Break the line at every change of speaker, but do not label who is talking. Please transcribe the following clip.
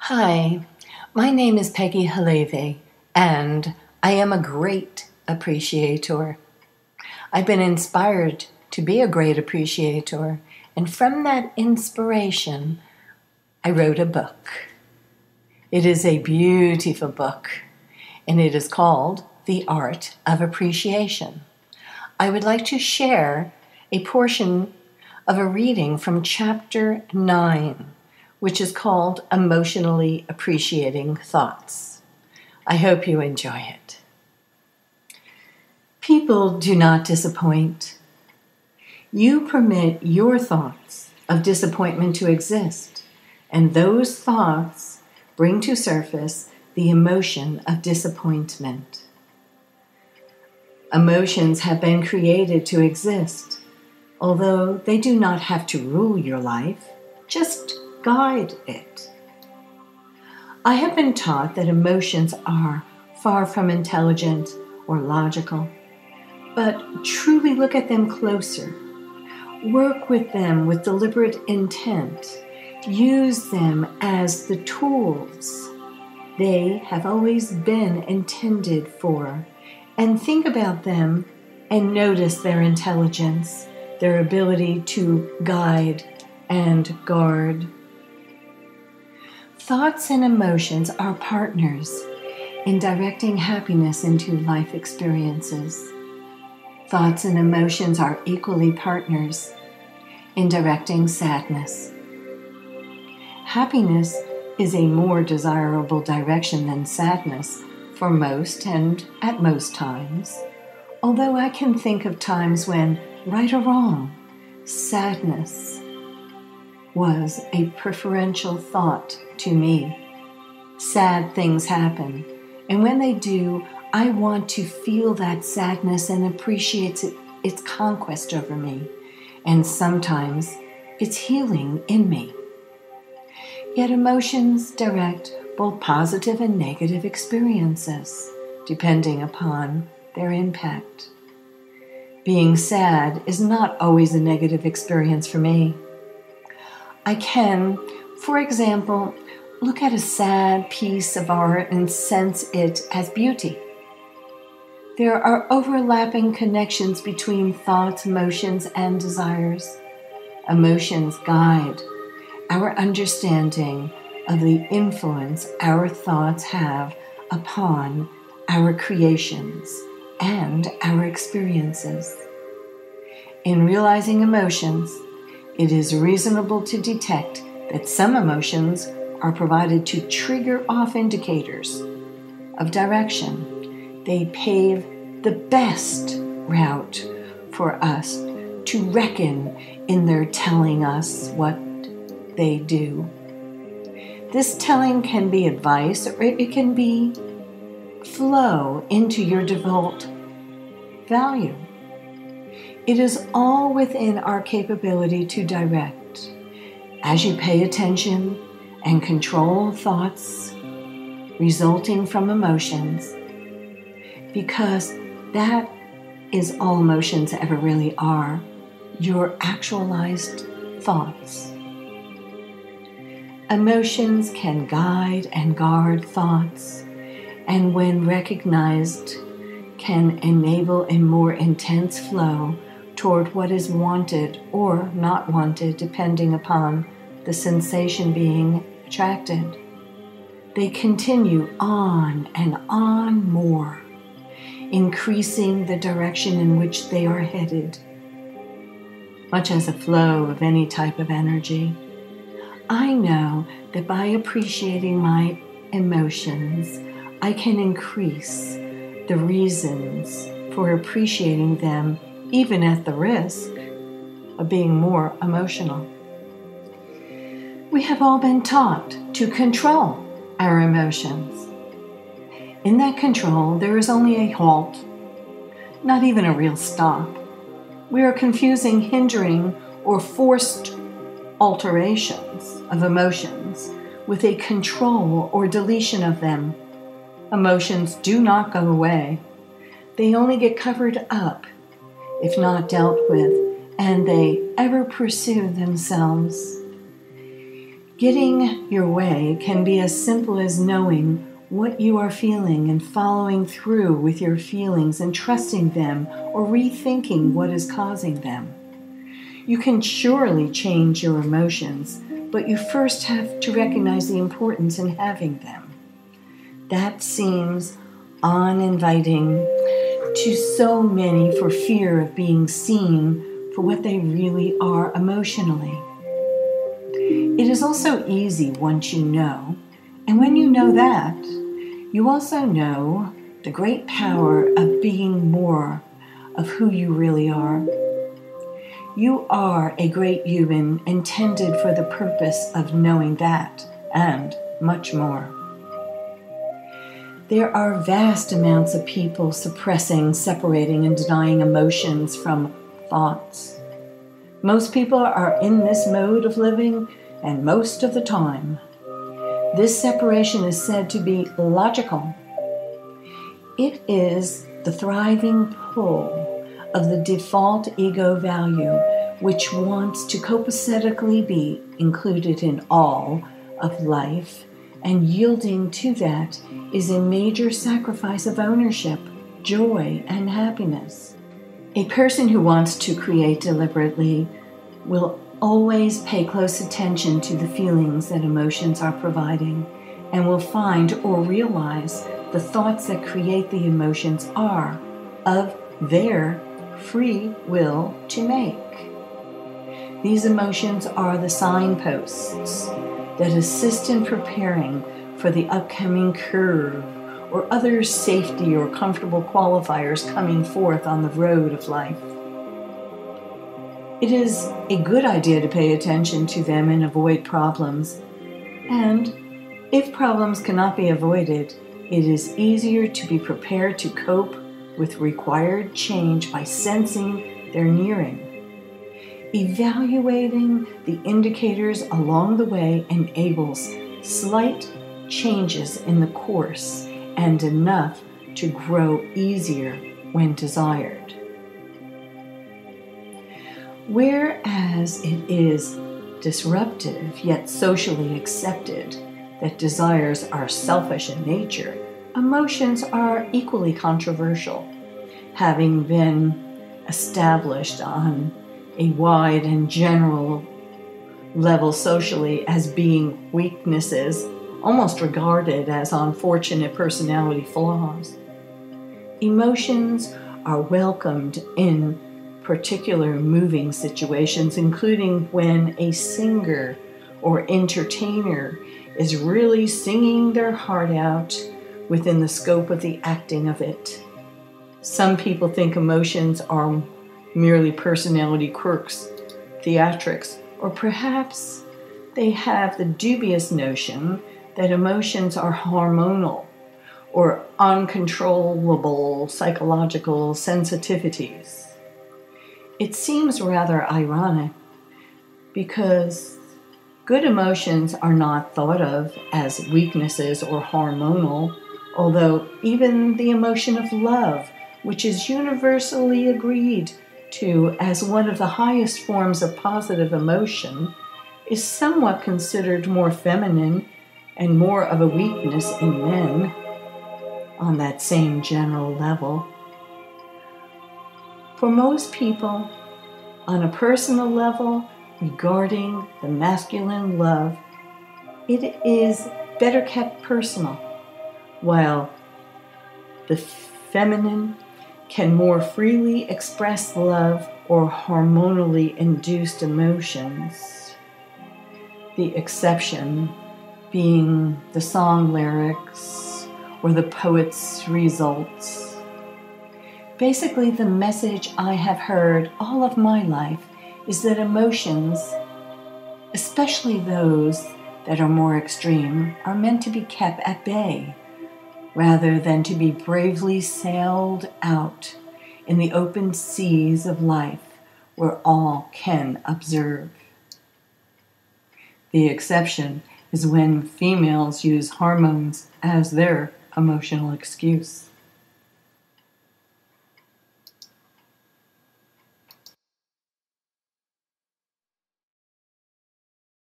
Hi, my name is Peggy Halevi, and I am a great appreciator. I've been inspired to be a great appreciator, and from that inspiration, I wrote a book. It is a beautiful book, and it is called The Art of Appreciation. I would like to share a portion of a reading from Chapter 9, which is called Emotionally Appreciating Thoughts. I hope you enjoy it. People do not disappoint. You permit your thoughts of disappointment to exist, and those thoughts bring to surface the emotion of disappointment. Emotions have been created to exist, although they do not have to rule your life, just guide it. I have been taught that emotions are far from intelligent or logical, but truly look at them closer. Work with them with deliberate intent. Use them as the tools they have always been intended for, and think about them and notice their intelligence, their ability to guide and guard. Thoughts and emotions are partners in directing happiness into life experiences. Thoughts and emotions are equally partners in directing sadness. Happiness is a more desirable direction than sadness for most and at most times, although I can think of times when, right or wrong, sadness was a preferential thought to me. Sad things happen, and when they do, I want to feel that sadness and appreciate its conquest over me, and sometimes its healing in me. Yet emotions direct both positive and negative experiences, depending upon their impact. Being sad is not always a negative experience for me. I can, for example, look at a sad piece of art and sense it as beauty. There are overlapping connections between thoughts, emotions, and desires. Emotions guide our understanding of the influence our thoughts have upon our creations and our experiences. In realizing emotions, it is reasonable to detect that some emotions are provided to trigger off indicators of direction. They pave the best route for us to reckon in their telling us what they do. This telling can be advice, or it can be flow into your default value. It is all within our capability to direct. As you pay attention and control thoughts resulting from emotions, because that is all emotions ever really are, your actualized thoughts. Emotions can guide and guard thoughts, and when recognized, can enable a more intense flow toward what is wanted or not wanted, depending upon the sensation being attracted. They continue on and on more, increasing the direction in which they are headed, much as a flow of any type of energy. I know that by appreciating my emotions, I can increase the reasons for appreciating them, even at the risk of being more emotional. We have all been taught to control our emotions. In that control, there is only a halt, not even a real stop. We are confusing hindering or forced alterations of emotions with a control or deletion of them. Emotions do not go away. They only get covered up, if not dealt with, and they ever pursue themselves. Getting your way can be as simple as knowing what you are feeling and following through with your feelings and trusting them or rethinking what is causing them. You can surely change your emotions, but you first have to recognize the importance in having them. That seems uninviting to so many for fear of being seen for what they really are emotionally. It is also easy once you know, and when you know that, you also know the great power of being more of who you really are. You are a great human intended for the purpose of knowing that and much more. There are vast amounts of people suppressing, separating, and denying emotions from thoughts. Most people are in this mode of living, and most of the time. This separation is said to be logical. It is the thriving pull of the default ego value, which wants to copacetically be included in all of life, and yielding to that is a major sacrifice of ownership, joy, and happiness. A person who wants to create deliberately will always pay close attention to the feelings that emotions are providing, and will find or realize the thoughts that create the emotions are of their free will to make. These emotions are the signposts that assist in preparing for the upcoming curve or other safety or comfortable qualifiers coming forth on the road of life. It is a good idea to pay attention to them and avoid problems. And if problems cannot be avoided, it is easier to be prepared to cope with required change by sensing their nearing. Evaluating the indicators along the way enables slight changes in the course and enough to grow easier when desired. Whereas it is disruptive yet socially accepted that desires are selfish in nature, emotions are equally controversial, having been established on a wide and general level socially as being weaknesses, almost regarded as unfortunate personality flaws. Emotions are welcomed in particular moving situations, including when a singer or entertainer is really singing their heart out within the scope of the acting of it. Some people think emotions are merely personality quirks, theatrics, or perhaps they have the dubious notion that emotions are hormonal or uncontrollable psychological sensitivities. It seems rather ironic because good emotions are not thought of as weaknesses or hormonal, although even the emotion of love, which is universally agreed to as one of the highest forms of positive emotion, is somewhat considered more feminine and more of a weakness in men on that same general level. For most people, on a personal level, regarding the masculine love, it is better kept personal, while the feminine can more freely express love or hormonally induced emotions. The exception being the song lyrics or the poet's results. Basically, the message I have heard all of my life is that emotions, especially those that are more extreme, are meant to be kept at bay, rather than to be bravely sailed out in the open seas of life where all can observe. The exception is when females use hormones as their emotional excuse.